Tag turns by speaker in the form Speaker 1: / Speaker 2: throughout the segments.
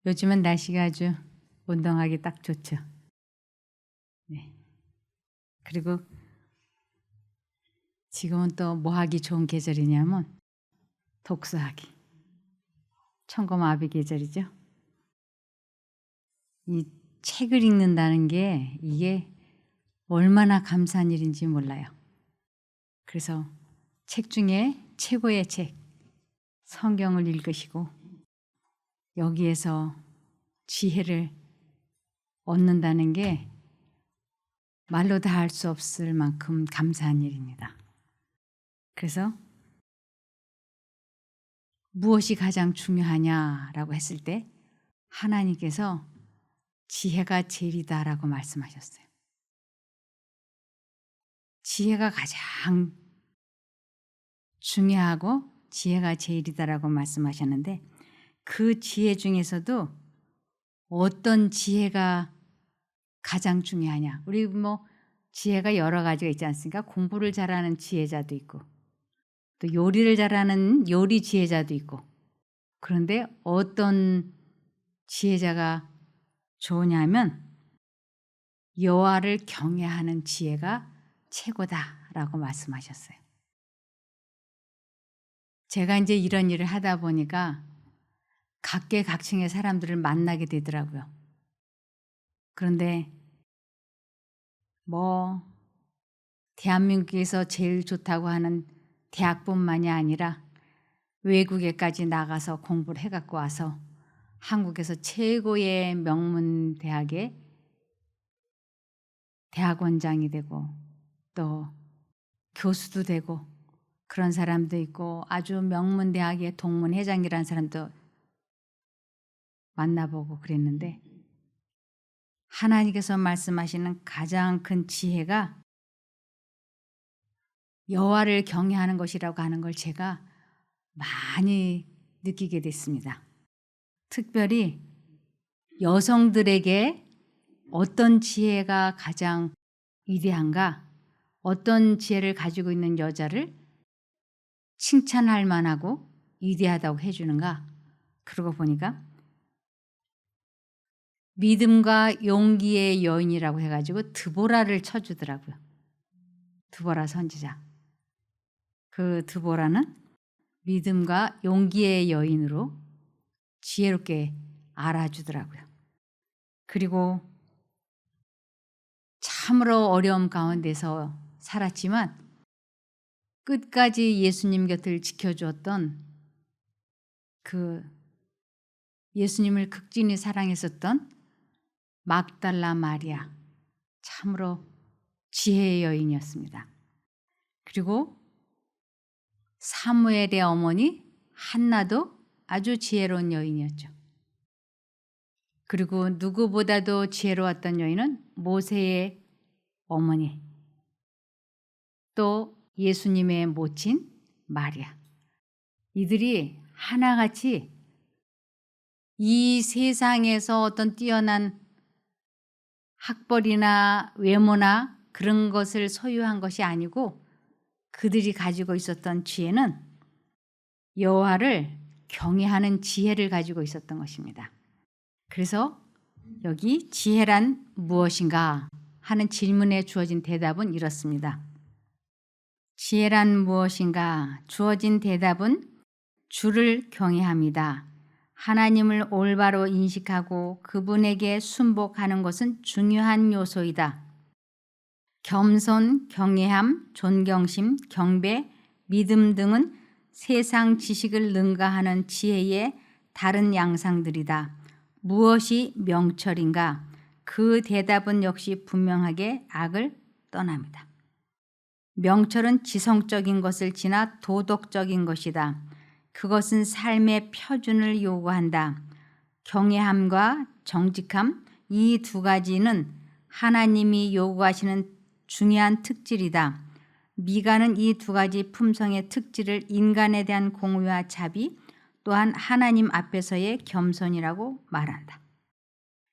Speaker 1: 요즘은 날씨가 아주 운동하기 딱 좋죠. 네. 그리고 지금은 또 뭐 하기 좋은 계절이냐면 독서하기. 청고마비 계절이죠. 이 책을 읽는다는 게 이게 얼마나 감사한 일인지 몰라요. 그래서 책 중에 최고의 책, 성경을 읽으시고 여기에서 지혜를 얻는다는 게 말로 다 할 수 없을 만큼 감사한 일입니다. 그래서 무엇이 가장 중요하냐라고 했을 때 하나님께서 지혜가 제일이다라고 말씀하셨어요. 지혜가 가장 중요하고 지혜가 제일이다라고 말씀하셨는데 그 지혜 중에서도 어떤 지혜가 가장 중요하냐. 우리 뭐 지혜가 여러 가지가 있지 않습니까? 공부를 잘하는 지혜자도 있고 또 요리를 잘하는 요리 지혜자도 있고 그런데 어떤 지혜자가 좋으냐면 여호와를 경외하는 지혜가 최고다라고 말씀하셨어요. 제가 이제 이런 일을 하다 보니까 각계각층의 사람들을 만나게 되더라고요. 그런데 뭐 대한민국에서 제일 좋다고 하는 대학뿐만이 아니라 외국에까지 나가서 공부를 해갖고 와서 한국에서 최고의 명문 대학의 대학원장이 되고 또 교수도 되고 그런 사람도 있고 아주 명문 대학의 동문회장이라는 사람도 만나보고 그랬는데 하나님께서 말씀하시는 가장 큰 지혜가 여호와를 경외하는 것이라고 하는 걸 제가 많이 느끼게 됐습니다. 특별히 여성들에게 어떤 지혜가 가장 위대한가, 어떤 지혜를 가지고 있는 여자를 칭찬할 만하고 위대하다고 해주는가. 그러고 보니까 믿음과 용기의 여인이라고 해가지고 드보라를 쳐주더라고요. 드보라 선지자. 그 드보라는 믿음과 용기의 여인으로 지혜롭게 알아주더라고요. 그리고 참으로 어려움 가운데서 살았지만 끝까지 예수님 곁을 지켜주었던 그 예수님을 극진히 사랑했었던 막달라 마리아, 참으로 지혜의 여인이었습니다. 그리고 사무엘의 어머니 한나도 아주 지혜로운 여인이었죠. 그리고 누구보다도 지혜로웠던 여인은 모세의 어머니, 또 예수님의 모친 마리아. 이들이 하나같이 이 세상에서 어떤 뛰어난 학벌이나 외모나 그런 것을 소유한 것이 아니고 그들이 가지고 있었던 지혜는 여호와를 경외하는 지혜를 가지고 있었던 것입니다. 그래서 여기 지혜란 무엇인가 하는 질문에 주어진 대답은 이렇습니다. 지혜란 무엇인가? 주어진 대답은 주를 경외합니다. 하나님을 올바로 인식하고 그분에게 순복하는 것은 중요한 요소이다. 겸손, 경외함, 존경심, 경배, 믿음 등은 세상 지식을 능가하는 지혜의 다른 양상들이다. 무엇이 명철인가? 그 대답은 역시 분명하게 악을 떠납니다. 명철은 지성적인 것을 지나 도덕적인 것이다. 그것은 삶의 표준을 요구한다. 경외함과 정직함, 이 두 가지는 하나님이 요구하시는 중요한 특질이다. 미가는 이 두 가지 품성의 특질을 인간에 대한 공의와 자비, 또한 하나님 앞에서의 겸손이라고 말한다.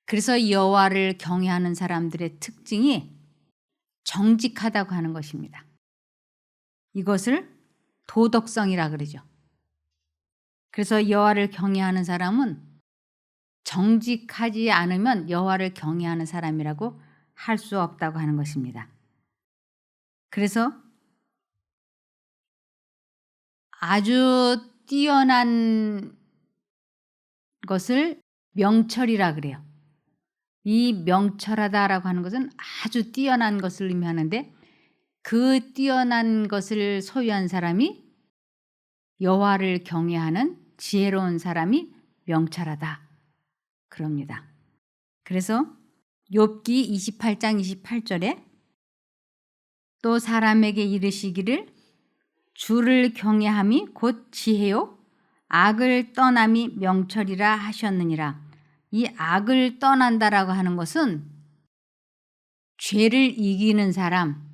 Speaker 1: 그래서 여호와를 경외하는 사람들의 특징이 정직하다고 하는 것입니다. 이것을 도덕성이라 그러죠. 그래서 여호와를 경외하는 사람은 정직하지 않으면 여호와를 경외하는 사람이라고 할 수 없다고 하는 것입니다. 그래서 아주 뛰어난 것을 명철이라 그래요. 이 명철하다라고 하는 것은 아주 뛰어난 것을 의미하는데 그 뛰어난 것을 소유한 사람이 여호와를 경외하는 지혜로운 사람이 명철하다 그럽니다. 그래서 욥기 28장 28절에 또 사람에게 이르시기를 주를 경외함이 곧 지혜요 악을 떠남이 명철이라 하셨느니라. 이 악을 떠난다라고 하는 것은 죄를 이기는 사람,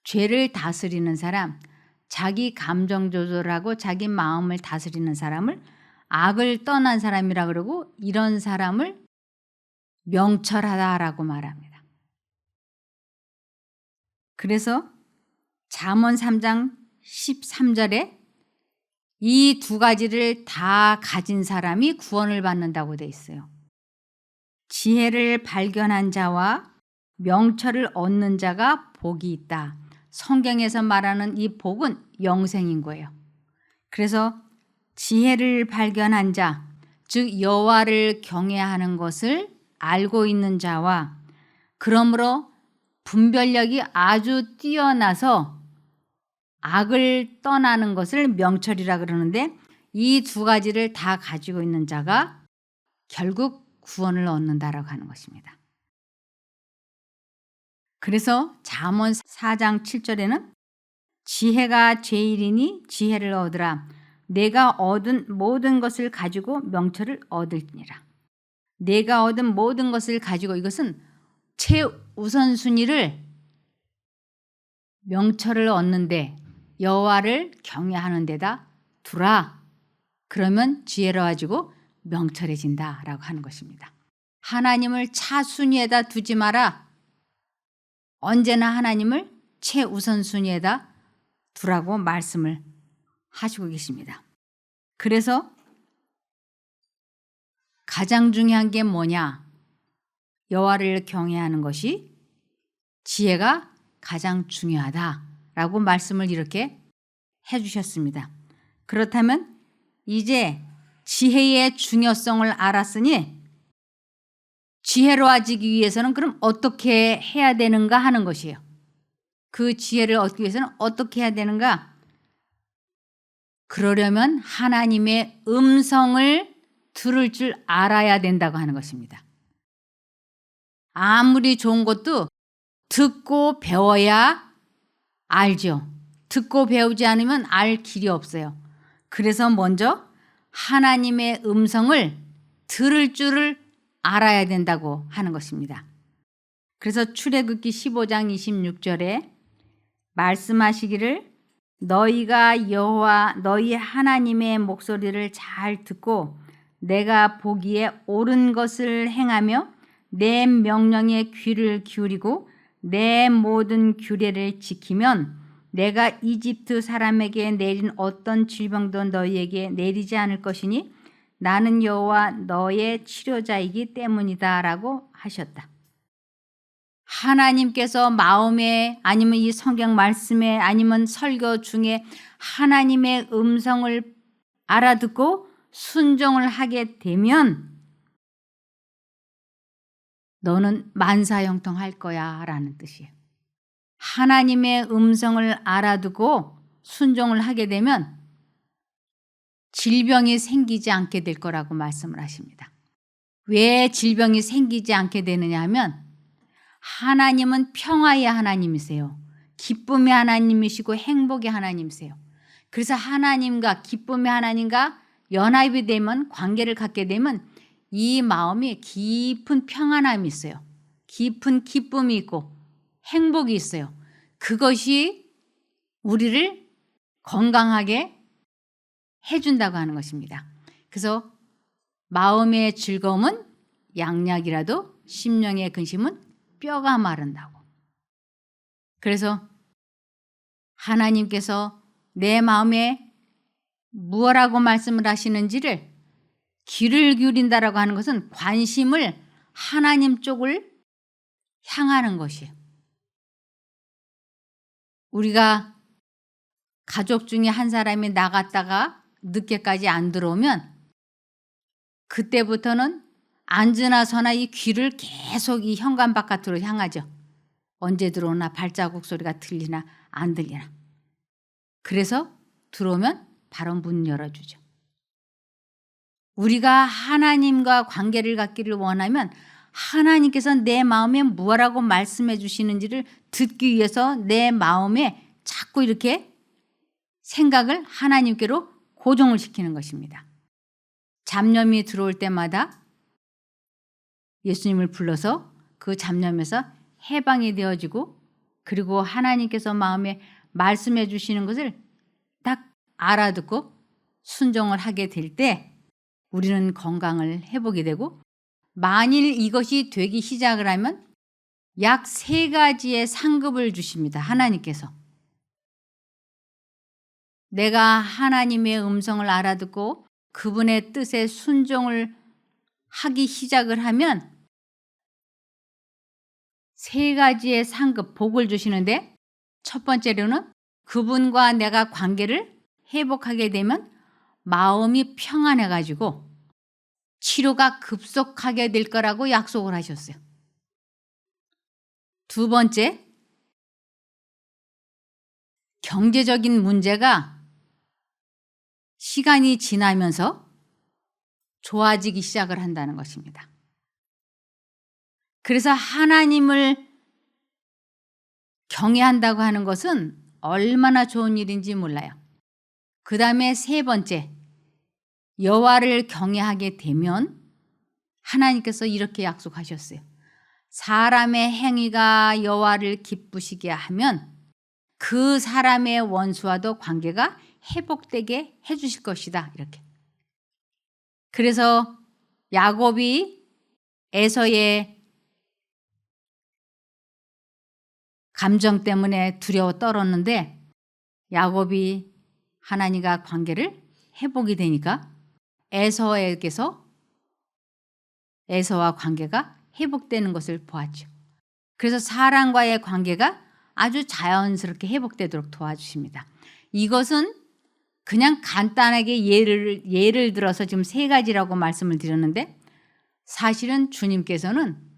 Speaker 1: 죄를 다스리는 사람, 자기 감정 조절하고 자기 마음을 다스리는 사람을 악을 떠난 사람이라 그러고 이런 사람을 명철하다라고 말합니다. 그래서 잠언 3장 13절에 이 두 가지를 다 가진 사람이 구원을 받는다고 되어 있어요. 지혜를 발견한 자와 명철을 얻는 자가 복이 있다. 성경에서 말하는 이 복은 영생인 거예요. 그래서 지혜를 발견한 자, 즉 여호와를 경외하는 것을 알고 있는 자와 그러므로 분별력이 아주 뛰어나서 악을 떠나는 것을 명철이라 그러는데 이 두 가지를 다 가지고 있는 자가 결국 구원을 얻는다라고 하는 것입니다. 그래서 잠언 4장 7절에는 지혜가 제일이니 지혜를 얻으라. 내가 얻은 모든 것을 가지고 명철을 얻을지니라. 내가 얻은 모든 것을 가지고 이것은 최우선순위를 명철을 얻는데 여호와를 경외하는 데다 두라. 그러면 지혜로워지고 명철해진다라고 하는 것입니다. 하나님을 차순위에다 두지 마라. 언제나 하나님을 최우선순위에다 두라고 말씀을 하시고 계십니다. 그래서 가장 중요한 게 뭐냐? 여호와를 경외하는 것이 지혜가 가장 중요하다라고 말씀을 이렇게 해주셨습니다. 그렇다면 이제 지혜의 중요성을 알았으니 지혜로워지기 위해서는 그럼 어떻게 해야 되는가 하는 것이에요. 그 지혜를 얻기 위해서는 어떻게 해야 되는가? 그러려면 하나님의 음성을 들을 줄 알아야 된다고 하는 것입니다. 아무리 좋은 것도 듣고 배워야 알죠. 듣고 배우지 않으면 알 길이 없어요. 그래서 먼저 하나님의 음성을 들을 줄을 알아야 된다고 하는 것입니다. 그래서 출애굽기 15장 26절에 말씀하시기를 너희가 여호와 너희 하나님의 목소리를 잘 듣고 내가 보기에 옳은 것을 행하며 내 명령에 귀를 기울이고 내 모든 규례를 지키면 내가 이집트 사람에게 내린 어떤 질병도 너희에게 내리지 않을 것이니 나는 여호와 너의 치료자이기 때문이다 라고 하셨다. 하나님께서 마음에 아니면 이 성경 말씀에 아니면 설교 중에 하나님의 음성을 알아듣고 순종을 하게 되면 너는 만사형통할 거야 라는 뜻이에요. 하나님의 음성을 알아두고 순종을 하게 되면 질병이 생기지 않게 될 거라고 말씀을 하십니다. 왜 질병이 생기지 않게 되느냐 하면 하나님은 평화의 하나님이세요. 기쁨의 하나님이시고 행복의 하나님이세요. 그래서 하나님과 기쁨의 하나님과 연합이 되면 관계를 갖게 되면 이 마음이 깊은 평안함이 있어요. 깊은 기쁨이 있고 행복이 있어요. 그것이 우리를 건강하게 해준다고 하는 것입니다. 그래서 마음의 즐거움은 양약이라도 심령의 근심은 뼈가 마른다고. 그래서 하나님께서 내 마음에 무엇라고 말씀을 하시는지를 귀를 기울인다라고 하는 것은 관심을 하나님 쪽을 향하는 것이에요. 우리가 가족 중에 한 사람이 나갔다가 늦게까지 안 들어오면 그때부터는 앉으나 서나 이 귀를 계속 이 현관 바깥으로 향하죠. 언제 들어오나, 발자국 소리가 들리나 안 들리나. 그래서 들어오면 바로 문 열어주죠. 우리가 하나님과 관계를 갖기를 원하면 하나님께서 내 마음에 무엇라고 말씀해 주시는지를 듣기 위해서 내 마음에 자꾸 이렇게 생각을 하나님께로 고정을 시키는 것입니다. 잡념이 들어올 때마다 예수님을 불러서 그 잡념에서 해방이 되어지고, 그리고 하나님께서 마음에 말씀해 주시는 것을 딱 알아듣고 순종을 하게 될 때 우리는 건강을 회복이 되고, 만일 이것이 되기 시작을 하면 약 3가지의 상급을 주십니다. 하나님께서. 내가 하나님의 음성을 알아듣고 그분의 뜻에 순종을 하기 시작을 하면 3가지의 상급, 복을 주시는데, 첫 번째로는 그분과 내가 관계를 회복하게 되면 마음이 평안해 가지고 치료가 급속하게 될 거라고 약속을 하셨어요. 두 번째, 경제적인 문제가 시간이 지나면서 좋아지기 시작을 한다는 것입니다. 그래서 하나님을 경외한다고 하는 것은 얼마나 좋은 일인지 몰라요. 그 다음에 3번째, 여호와를 경외하게 되면 하나님께서 이렇게 약속하셨어요. 사람의 행위가 여호와를 기쁘시게 하면 그 사람의 원수와도 관계가 회복되게 해주실 것이다. 이렇게. 그래서 야곱이 에서의 감정 때문에 두려워 떨었는데, 야곱이 하나님과 관계를 회복이 되니까 에서와 관계가 회복되는 것을 보았죠. 그래서 사람과의 관계가 아주 자연스럽게 회복되도록 도와주십니다. 이것은 그냥 간단하게 예를 들어서 지금 3가지라고 말씀을 드렸는데, 사실은 주님께서는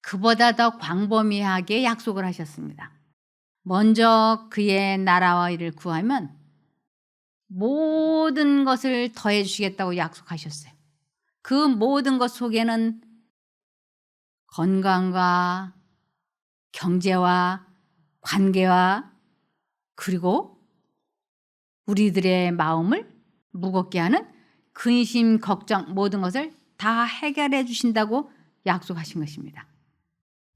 Speaker 1: 그보다 더 광범위하게 약속을 하셨습니다. 먼저 그의 나라와 일을 구하면 모든 것을 더해 주시겠다고 약속하셨어요. 그 모든 것 속에는 건강과 경제와 관계와, 그리고 우리들의 마음을 무겁게 하는 근심, 걱정, 모든 것을 다 해결해 주신다고 약속하신 것입니다.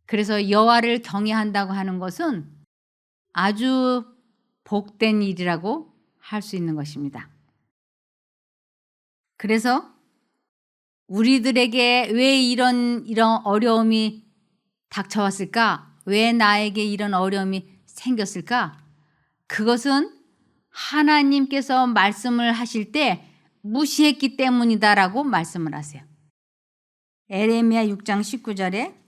Speaker 1: 그래서 여호와를 경외한다고 하는 것은 아주 복된 일이라고 할 수 있는 것입니다. 그래서 우리들에게 왜 이런 어려움이 닥쳐왔을까? 왜 나에게 이런 어려움이 생겼을까? 그것은 하나님께서 말씀을 하실 때 무시했기 때문이다라고 말씀을 하세요. 에레미야 6장 19절에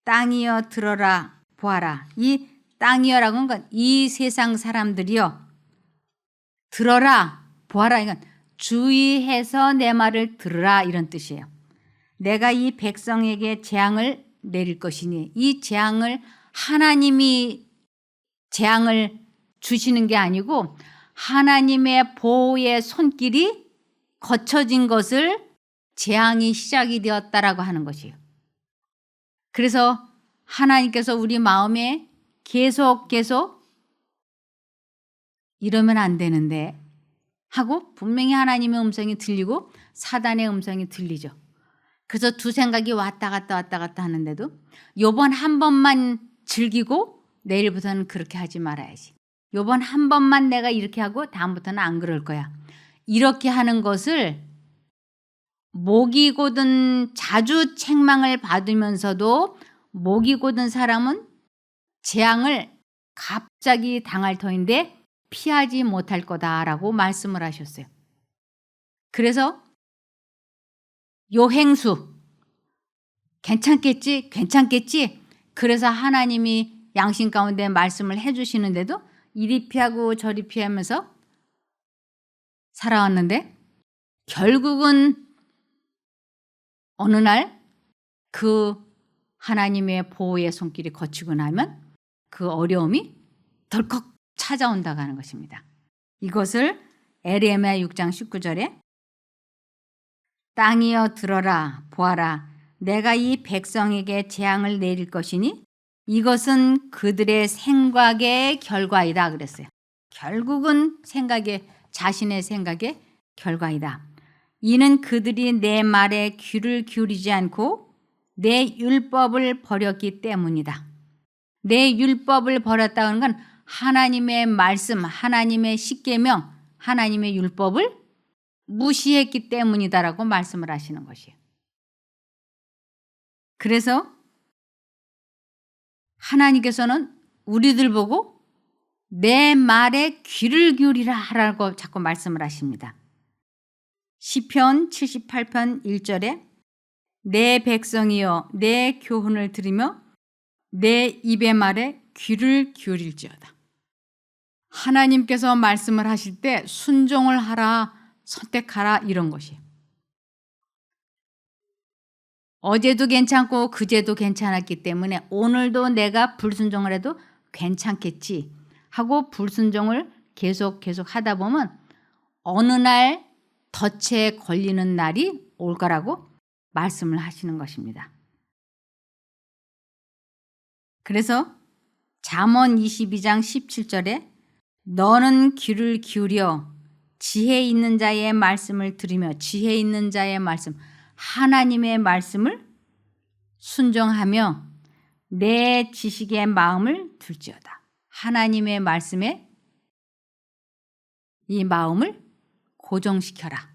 Speaker 1: 땅이여 들어라 보아라. 이 땅이여라고 하는 건 이 세상 사람들이여 들어라 보아라. 이건 주의해서 내 말을 들으라, 이런 뜻이에요. 내가 이 백성에게 재앙을 내릴 것이니, 이 재앙을 하나님이 재앙을 주시는 게 아니고 하나님의 보호의 손길이 거쳐진 것을 재앙이 시작이 되었다라고 하는 것이에요. 그래서 하나님께서 우리 마음에 계속 이러면 안 되는데 하고, 분명히 하나님의 음성이 들리고 사단의 음성이 들리죠. 그래서 두 생각이 왔다 갔다 하는데도 요번 한 번만 즐기고 내일부터는 그렇게 하지 말아야지. 요번 한 번만 내가 이렇게 하고 다음부터는 안 그럴 거야. 이렇게 하는 것을 목이 고든, 자주 책망을 받으면서도 목이 고든 사람은 재앙을 갑자기 당할 터인데 피하지 못할 거다라고 말씀을 하셨어요. 그래서 요행수. 괜찮겠지? 괜찮겠지? 그래서 하나님이 양심 가운데 말씀을 해주시는데도 이리 피하고 저리 피하면서 살아왔는데 결국은 어느 날 그 하나님의 보호의 손길이 거치고 나면 그 어려움이 덜컥 찾아온다고 하는 것입니다. 이것을 에레미야 6장 19절에 땅이여 들어라 보아라 내가 이 백성에게 재앙을 내릴 것이니 이것은 그들의 생각의 결과이다 그랬어요. 결국은 자신의 생각의 결과이다. 이는 그들이 내 말에 귀를 기울이지 않고 내 율법을 버렸기 때문이다. 내 율법을 버렸다는 건 하나님의 말씀, 하나님의 십계명, 하나님의 율법을 무시했기 때문이다라고 말씀을 하시는 것이에요. 그래서 하나님께서는 우리들 보고 내 말에 귀를 기울이라 하라고 자꾸 말씀을 하십니다. 시편 78편 1절에 내 백성이여 내 교훈을 들으며 내 입의 말에 귀를 기울일지어다. 하나님께서 말씀을 하실 때 순종을 하라, 선택하라 이런 것이에요. 어제도 괜찮고 그제도 괜찮았기 때문에 오늘도 내가 불순종을 해도 괜찮겠지 하고 불순종을 계속 하다 보면 어느 날 덫에 걸리는 날이 올 거라고 말씀을 하시는 것입니다. 그래서 잠언 22장 17절에 너는 귀를 기울여 지혜 있는 자의 말씀을 들으며 지혜 있는 자의 말씀 하나님의 말씀을 순종하며 내 지식의 마음을 둘지어다. 하나님의 말씀에 이 마음을 고정시켜라.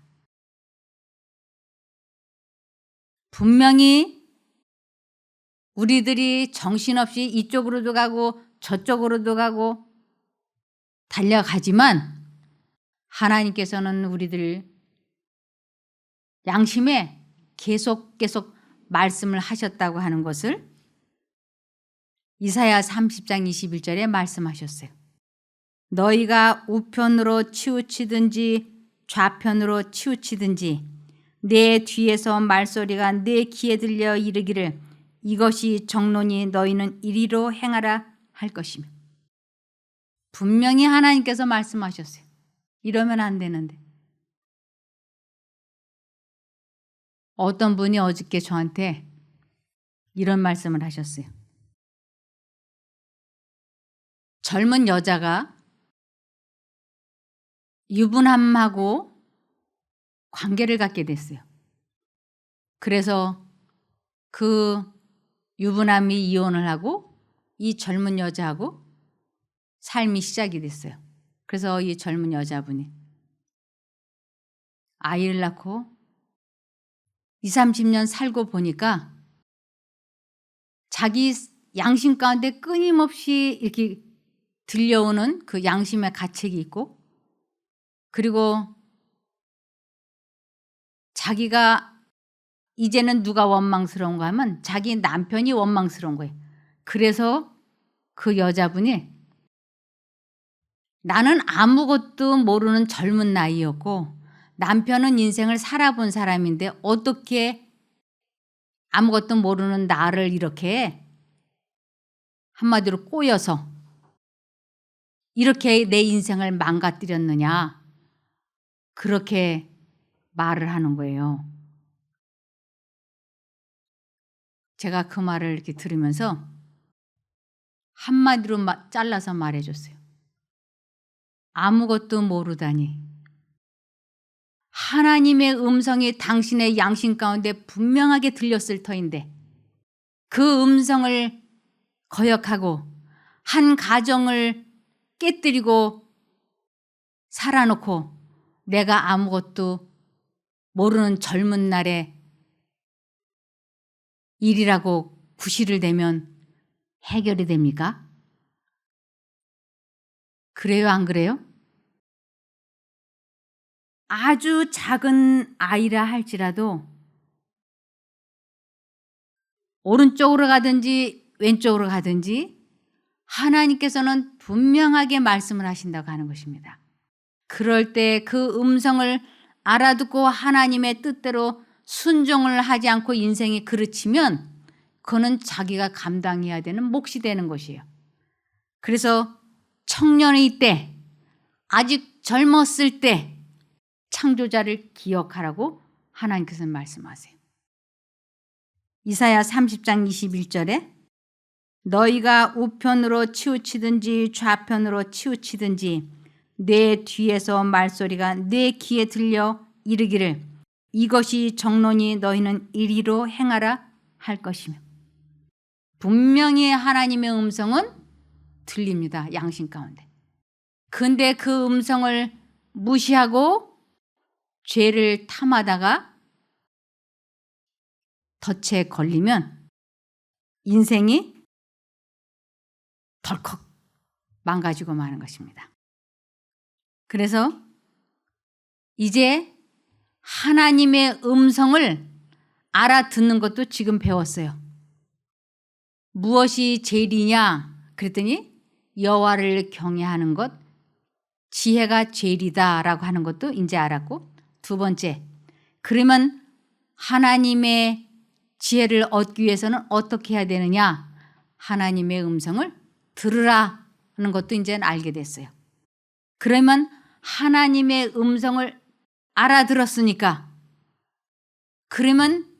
Speaker 1: 분명히 우리들이 정신없이 이쪽으로도 가고 저쪽으로도 가고 달려가지만 하나님께서는 우리들 양심에 계속 말씀을 하셨다고 하는 것을 이사야 30장 21절에 말씀하셨어요. 너희가 우편으로 치우치든지 좌편으로 치우치든지 내 뒤에서 말소리가 내 귀에 들려 이르기를 이것이 정론이 너희는 이리로 행하라 할 것이며 분명히 하나님께서 말씀하셨어요. 이러면 안 되는데 어떤 분이 어저께 저한테 이런 말씀을 하셨어요. 젊은 여자가 유부남하고 관계를 갖게 됐어요. 그래서 그 유부남이 이혼을 하고 이 젊은 여자하고 삶이 시작이 됐어요. 그래서 이 젊은 여자분이 아이를 낳고 20, 30년 살고 보니까 자기 양심 가운데 끊임없이 이렇게 들려오는 그 양심의 가책이 있고 그리고 자기가 이제는 누가 원망스러운가 하면 자기 남편이 원망스러운 거예요. 그래서 그 여자분이 나는 아무것도 모르는 젊은 나이였고 남편은 인생을 살아본 사람인데 어떻게 아무것도 모르는 나를 이렇게 한마디로 꼬여서 이렇게 내 인생을 망가뜨렸느냐 그렇게 말을 하는 거예요. 제가 그 말을 이렇게 들으면서 한마디로 잘라서 말해줬어요. 아무것도 모르다니. 하나님의 음성이 당신의 양심 가운데 분명하게 들렸을 터인데 그 음성을 거역하고 한 가정을 깨뜨리고 살아놓고 내가 아무것도 모르는 젊은 날에 일이라고 구실을 대면 해결이 됩니까? 그래요, 안 그래요? 아주 작은 아이라 할지라도 오른쪽으로 가든지 왼쪽으로 가든지 하나님께서는 분명하게 말씀을 하신다고 하는 것입니다. 그럴 때 그 음성을 알아듣고 하나님의 뜻대로 순종을 하지 않고 인생이 그르치면 그는 자기가 감당해야 되는 몫이 되는 것이에요. 그래서 청년의 때, 아직 젊었을 때 창조자를 기억하라고 하나님께서는 말씀하세요. 이사야 30장 21절에 너희가 우편으로 치우치든지 좌편으로 치우치든지 내 뒤에서 말소리가 내 귀에 들려 이르기를 이것이 정론이 너희는 이리로 행하라 할 것이며, 분명히 하나님의 음성은 들립니다. 양심 가운데. 근데 그 음성을 무시하고 죄를 탐하다가 덫에 걸리면 인생이 덜컥 망가지고 마는 것입니다. 그래서 이제 하나님의 음성을 알아듣는 것도 지금 배웠어요. 무엇이 제일이냐 그랬더니 여호와를 경외하는 것, 지혜가 제일이다라고 하는 것도 이제 알았고, 두 번째, 그러면 하나님의 지혜를 얻기 위해서는 어떻게 해야 되느냐, 하나님의 음성을 들으라 하는 것도 이제 알게 됐어요. 그러면 하나님의 음성을 알아들었으니까 그러면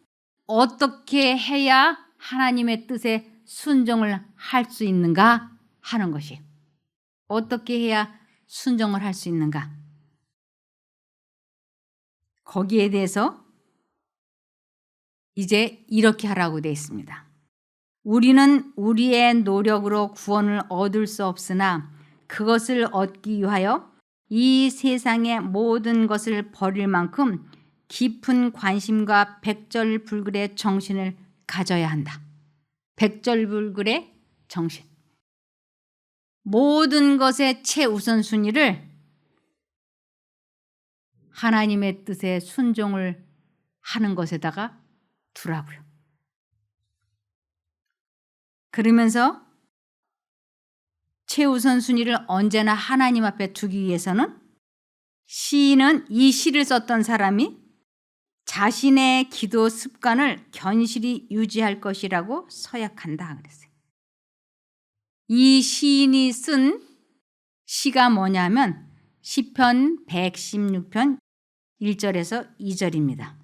Speaker 1: 어떻게 해야 하나님의 뜻에 순종을 할 수 있는가 하는 것이, 어떻게 해야 순종을 할 수 있는가, 거기에 대해서 이제 이렇게 하라고 되어 있습니다. 우리는 우리의 노력으로 구원을 얻을 수 없으나 그것을 얻기 위하여 이 세상의 모든 것을 버릴 만큼 깊은 관심과 백절불굴의 정신을 가져야 한다. 백절불굴의 정신. 모든 것의 최우선순위를 하나님의 뜻에 순종을 하는 것에다가 두라고요. 그러면서 최우선순위를 언제나 하나님 앞에 두기 위해서는 시인은 이 시를 썼던 사람이 자신의 기도 습관을 견실히 유지할 것이라고 서약한다 그랬어요. 이 시인이 쓴 시가 뭐냐면 시편 116편 1절에서 2절입니다.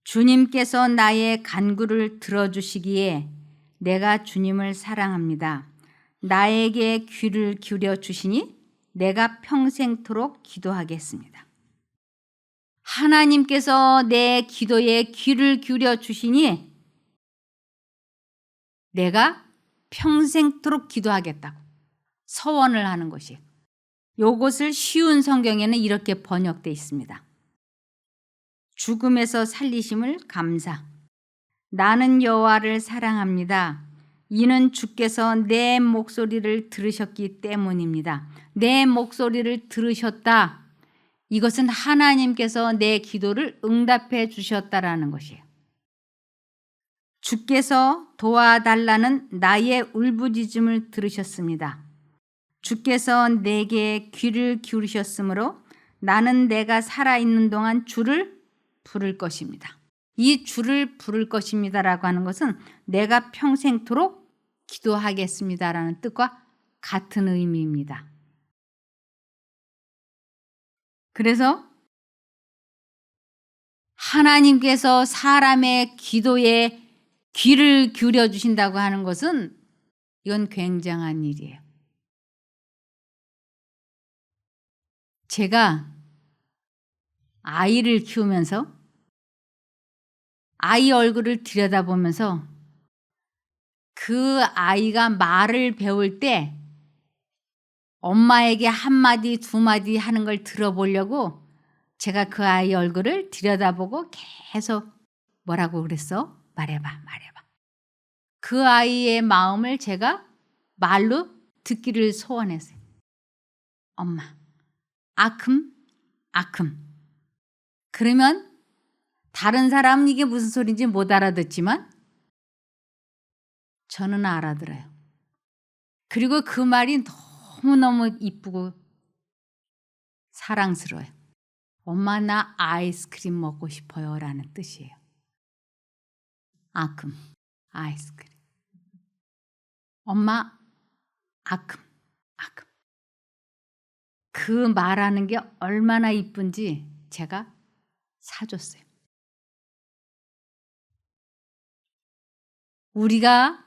Speaker 1: 주님께서 나의 간구를 들어주시기에 내가 주님을 사랑합니다. 나에게 귀를 기울여 주시니 내가 평생토록 기도하겠습니다. 하나님께서 내 기도에 귀를 기울여 주시니 내가 평생토록 기도하겠다고 서원을 하는 것이에요. 이것을 쉬운 성경에는 이렇게 번역되어 있습니다. 죽음에서 살리심을 감사. 나는 여호와를 사랑합니다. 이는 주께서 내 목소리를 들으셨기 때문입니다. 내 목소리를 들으셨다. 이것은 하나님께서 내 기도를 응답해 주셨다라는 것이에요. 주께서 도와달라는 나의 울부짖음을 들으셨습니다. 주께서 내게 귀를 기울이셨으므로 나는 내가 살아있는 동안 주를 부를 것입니다. 이 주를 부를 것입니다라고 하는 것은 내가 평생토록 기도하겠습니다라는 뜻과 같은 의미입니다. 그래서 하나님께서 사람의 기도에 귀를 기울여 주신다고 하는 것은 이건 굉장한 일이에요. 제가 아이를 키우면서 아이 얼굴을 들여다보면서 그 아이가 말을 배울 때 엄마에게 한마디 두마디 하는 걸 들어보려고 제가 그 아이 얼굴을 들여다보고 계속 뭐라고 그랬어? 말해봐. 그 아이의 마음을 제가 말로 듣기를 소원했어요. 엄마, 아큼. 그러면 다른 사람은 이게 무슨 소리인지 못 알아듣지만 저는 알아들어요. 그리고 그 말이 너무너무 이쁘고 사랑스러워요. 엄마 나 아이스크림 먹고 싶어요 라는 뜻이에요. 아금, 아이스크림. 엄마 아금, 아금. 그 말하는 게 얼마나 이쁜지 제가 사줬어요. 우리가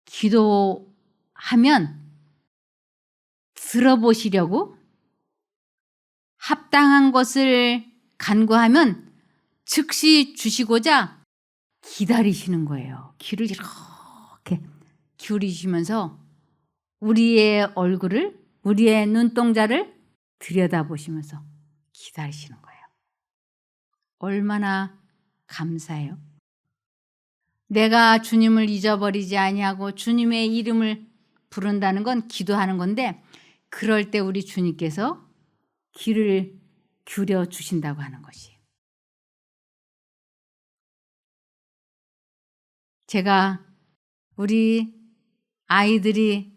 Speaker 1: 기도하면 들어보시려고 합당한 것을 간구하면 즉시 주시고자 기다리시는 거예요. 귀를 이렇게 기울이시면서 우리의 얼굴을, 우리의 눈동자를 들여다보시면서 기다리시는 거예요. 얼마나 감사해요. 내가 주님을 잊어버리지 아니하고 주님의 이름을 부른다는 건 기도하는 건데 그럴 때 우리 주님께서 귀를 기울여 주신다고 하는 것이에요. 제가 우리 아이들이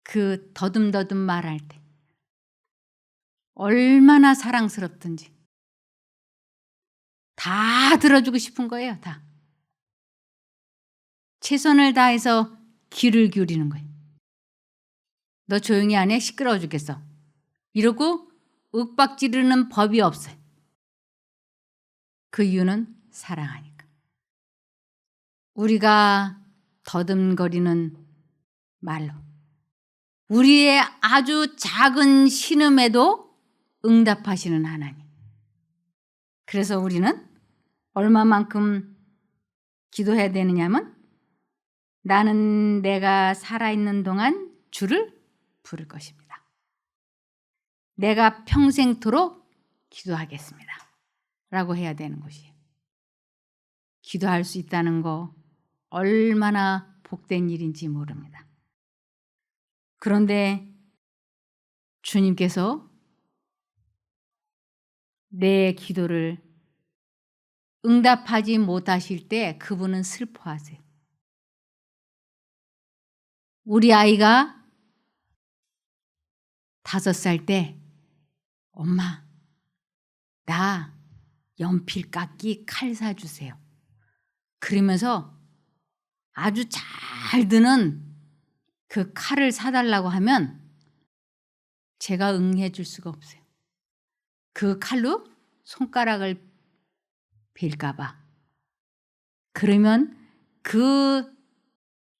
Speaker 1: 그 더듬더듬 말할 때 얼마나 사랑스럽든지 다 들어주고 싶은 거예요. 다. 최선을 다해서 귀를 기울이는 거예요. 너 조용히 안 해? 시끄러워 죽겠어. 이러고 윽박지르는 법이 없어요. 그 이유는 사랑하니까. 우리가 더듬거리는 말로 우리의 아주 작은 신음에도 응답하시는 하나님. 그래서 우리는 얼마만큼 기도해야 되느냐면 나는 내가 살아있는 동안 주를 부를 것입니다. 내가 평생토록 기도하겠습니다. 라고 해야 되는 것이에요. 기도할 수 있다는 거 얼마나 복된 일인지 모릅니다. 그런데 주님께서 내 기도를 응답하지 못하실 때 그분은 슬퍼하세요. 우리 아이가 5살 때 엄마 나 연필 깎기 칼 사주세요. 그러면서 아주 잘 드는 그 칼을 사달라고 하면 제가 응해 줄 수가 없어요. 그 칼로 손가락을 베일까 봐. 그러면 그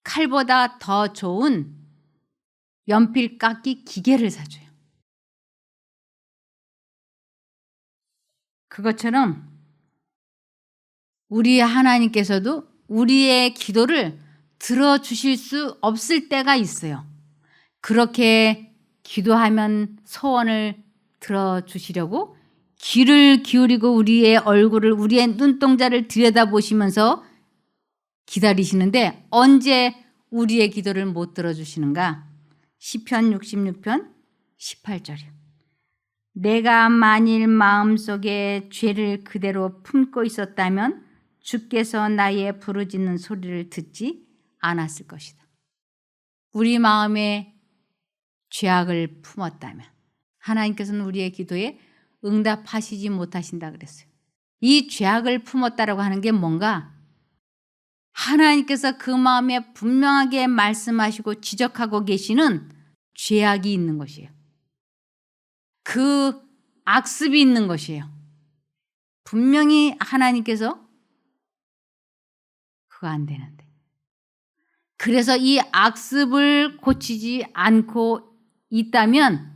Speaker 1: 칼보다 더 좋은 연필 깎기 기계를 사줘요. 그것처럼 우리 하나님께서도 우리의 기도를 들어주실 수 없을 때가 있어요. 그렇게 기도하면 소원을 들어주시려고 귀를 기울이고 우리의 얼굴을, 우리의 눈동자를 들여다보시면서 기다리시는데 언제 우리의 기도를 못 들어주시는가? 시편 66편 18절이요. 내가 만일 마음속에 죄를 그대로 품고 있었다면 주께서 나의 부르짖는 소리를 듣지 않았을 것이다. 우리 마음에 죄악을 품었다면 하나님께서는 우리의 기도에 응답하시지 못하신다 그랬어요. 이 죄악을 품었다라고 하는 게 뭔가 하나님께서 그 마음에 분명하게 말씀하시고 지적하고 계시는 죄악이 있는 것이에요. 그 악습이 있는 것이에요. 분명히 하나님께서 그거 안 되는데. 그래서 이 악습을 고치지 않고 있다면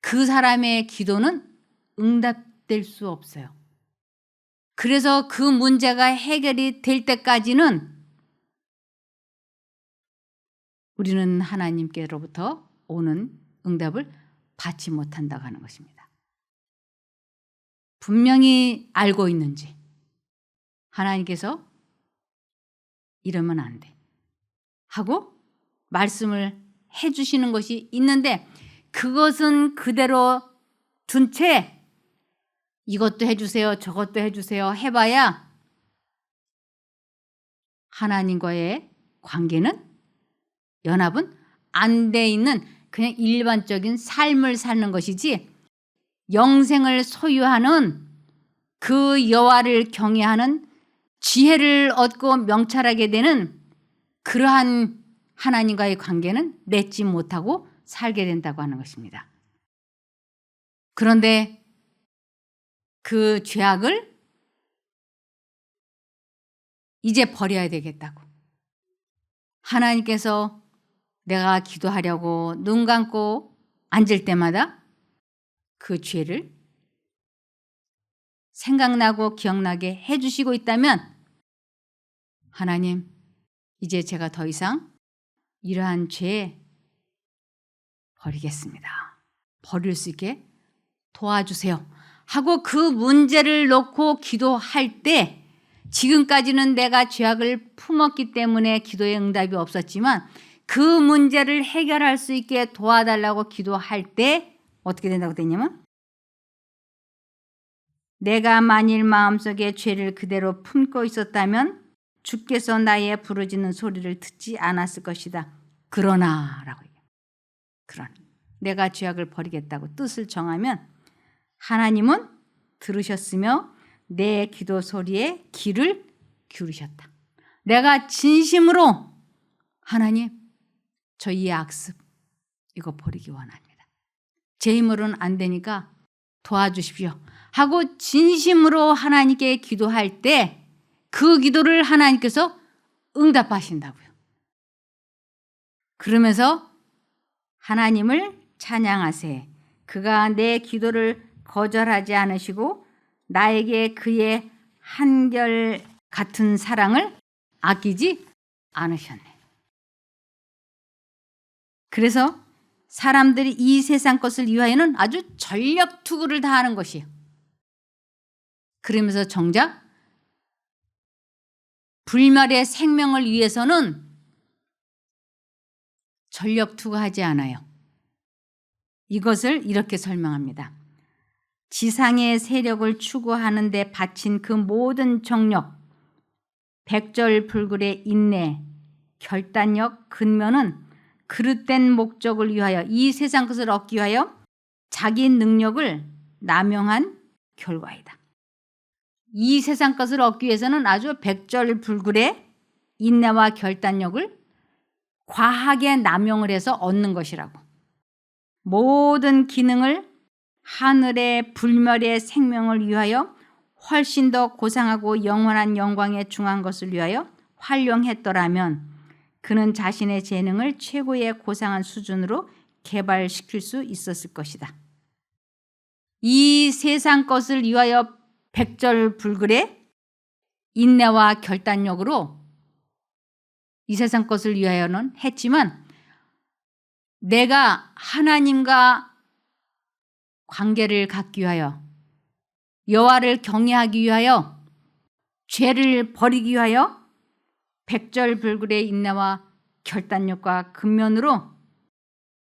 Speaker 1: 그 사람의 기도는 응답될 수 없어요. 그래서 그 문제가 해결이 될 때까지는 우리는 하나님께로부터 오는 응답을 받지 못한다고 하는 것입니다. 분명히 알고 있는지 하나님께서 이러면 안 돼 하고 말씀을 해주시는 것이 있는데 그것은 그대로 둔 채 이것도 해주세요, 저것도 해주세요 해봐야 하나님과의 관계는, 연합은 안 돼 있는 그냥 일반적인 삶을 사는 것이지, 영생을 소유하는 그 여호와를 경외하는 지혜를 얻고 명철하게 되는 그러한 하나님과의 관계는 맺지 못하고 살게 된다고 하는 것입니다. 그런데 그 죄악을 이제 버려야 되겠다고, 하나님께서 내가 기도하려고 눈 감고 앉을 때마다 그 죄를 생각나고 기억나게 해주시고 있다면, 하나님, 이제 제가 더 이상 이러한 죄 버리겠습니다, 버릴 수 있게 도와주세요 하고 그 문제를 놓고 기도할 때, 지금까지는 내가 죄악을 품었기 때문에 기도의 응답이 없었지만 그 문제를 해결할 수 있게 도와달라고 기도할 때 어떻게 된다고 되냐면, 내가 만일 마음속에 죄를 그대로 품고 있었다면 주께서 나의 부르짖는 소리를 듣지 않았을 것이다. 그러나 라고 얘기해요. 그러나 내가 죄악을 버리겠다고 뜻을 정하면 하나님은 들으셨으며 내 기도 소리에 귀를 기울이셨다. 내가 진심으로 하나님, 저희의 악습 이거 버리기 원합니다, 제 힘으로는 안 되니까 도와주십시오 하고 진심으로 하나님께 기도할 때 그 기도를 하나님께서 응답하신다고요. 그러면서 하나님을 찬양하세, 그가 내 기도를 거절하지 않으시고 나에게 그의 한결 같은 사랑을 아끼지 않으셨네. 그래서 사람들이 이 세상 것을 위하여는 아주 전력 투구를 다하는 것이에요. 그러면서 정작 불멸의 생명을 위해서는 전력 투구하지 않아요. 이것을 이렇게 설명합니다. 지상의 세력을 추구하는 데 바친 그 모든 정력, 백절불굴의 인내, 결단력, 근면은 그릇된 목적을 위하여, 이 세상 것을 얻기 위하여 자기 능력을 남용한 결과이다. 이 세상 것을 얻기 위해서는 아주 백절불굴의 인내와 결단력을 과하게 남용을 해서 얻는 것이라고. 모든 기능을 하늘의 불멸의 생명을 위하여 훨씬 더 고상하고 영원한 영광에 중한 것을 위하여 활용했더라면 그는 자신의 재능을 최고의 고상한 수준으로 개발시킬 수 있었을 것이다. 이 세상 것을 위하여 백절불굴의 인내와 결단력으로 이 세상 것을 위하여는 했지만, 내가 하나님과 관계를 갖기 위하여, 여호와를 경외하기 위하여, 죄를 버리기 위하여 백절불굴의 인내와 결단력과 근면으로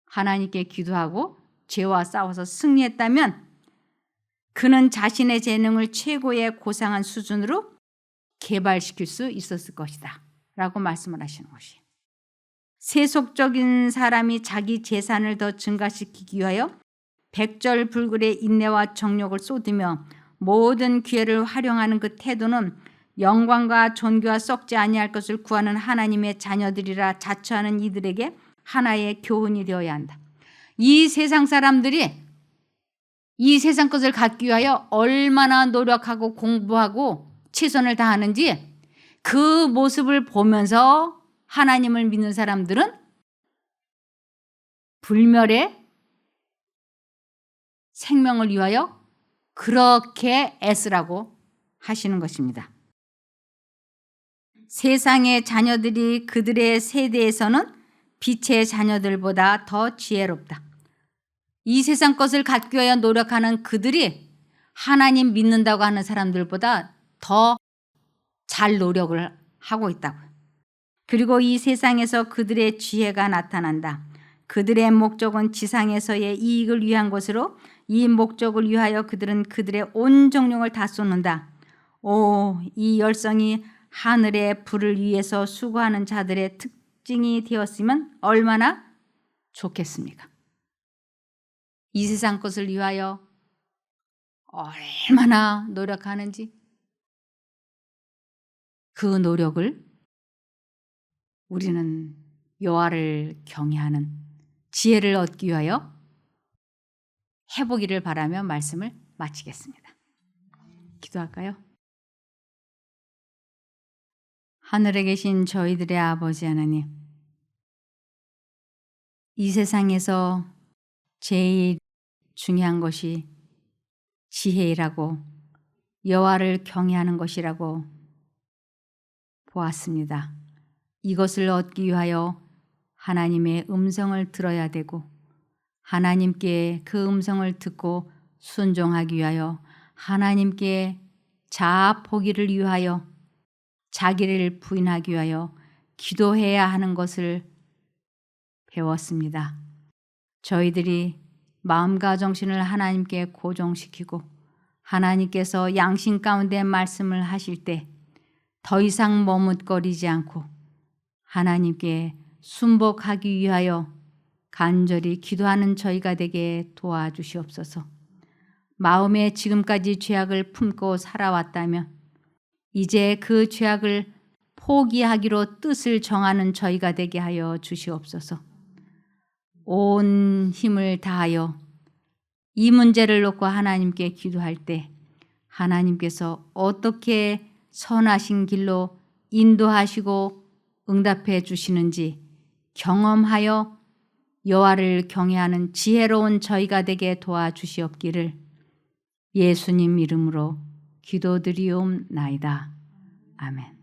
Speaker 1: 하나님께 기도하고 죄와 싸워서 승리했다면 그는 자신의 재능을 최고의 고상한 수준으로 개발시킬 수 있었을 것이다 라고 말씀을 하시는 것이에요. 세속적인 사람이 자기 재산을 더 증가시키기 위하여 백절불굴의 인내와 정욕을 쏟으며 모든 기회를 활용하는 그 태도는 영광과 존귀와 썩지 아니할 것을 구하는 하나님의 자녀들이라 자처하는 이들에게 하나의 교훈이 되어야 한다. 이 세상 사람들이 이 세상 것을 갖기 위하여 얼마나 노력하고 공부하고 최선을 다하는지 그 모습을 보면서 하나님을 믿는 사람들은 불멸의 생명을 위하여 그렇게 애쓰라고 하시는 것입니다. 세상의 자녀들이 그들의 세대에서는 빛의 자녀들보다 더 지혜롭다. 이 세상 것을 갖기 위하여 노력하는 그들이 하나님 믿는다고 하는 사람들보다 더 잘 노력을 하고 있다고요. 그리고 이 세상에서 그들의 지혜가 나타난다. 그들의 목적은 지상에서의 이익을 위한 것으로 이 목적을 위하여 그들은 그들의 온 정령을 다 쏟는다. 오, 이 열성이 하늘의 불을 위해서 수고하는 자들의 특징이 되었으면 얼마나 좋겠습니까? 이 세상 것을 위하여 얼마나 노력하는지 그 노력을 우리는 여호와를 경외하는 지혜를 얻기 위하여 해보기를 바라며 말씀을 마치겠습니다. 기도할까요? 하늘에 계신 저희들의 아버지 하나님, 이 세상에서 제일 중요한 것이 지혜라고 여호와를 경외하는 것이라고 보았습니다. 이것을 얻기 위하여 하나님의 음성을 들어야 되고 하나님께 그 음성을 듣고 순종하기 위하여 하나님께 자아 포기를 위하여 자기를 부인하기 위하여 기도해야 하는 것을 배웠습니다. 저희들이 마음과 정신을 하나님께 고정시키고 하나님께서 양심 가운데 말씀을 하실 때 더 이상 머뭇거리지 않고 하나님께 순복하기 위하여 간절히 기도하는 저희가 되게 도와주시옵소서. 마음에 지금까지 죄악을 품고 살아왔다면 이제 그 죄악을 포기하기로 뜻을 정하는 저희가 되게 하여 주시옵소서. 온 힘을 다하여 이 문제를 놓고 하나님께 기도할 때 하나님께서 어떻게 선하신 길로 인도하시고 응답해 주시는지 경험하여 여호와를 경외하는 지혜로운 저희가 되게 도와주시옵기를 예수님 이름으로 기도드리옵나이다. 아멘.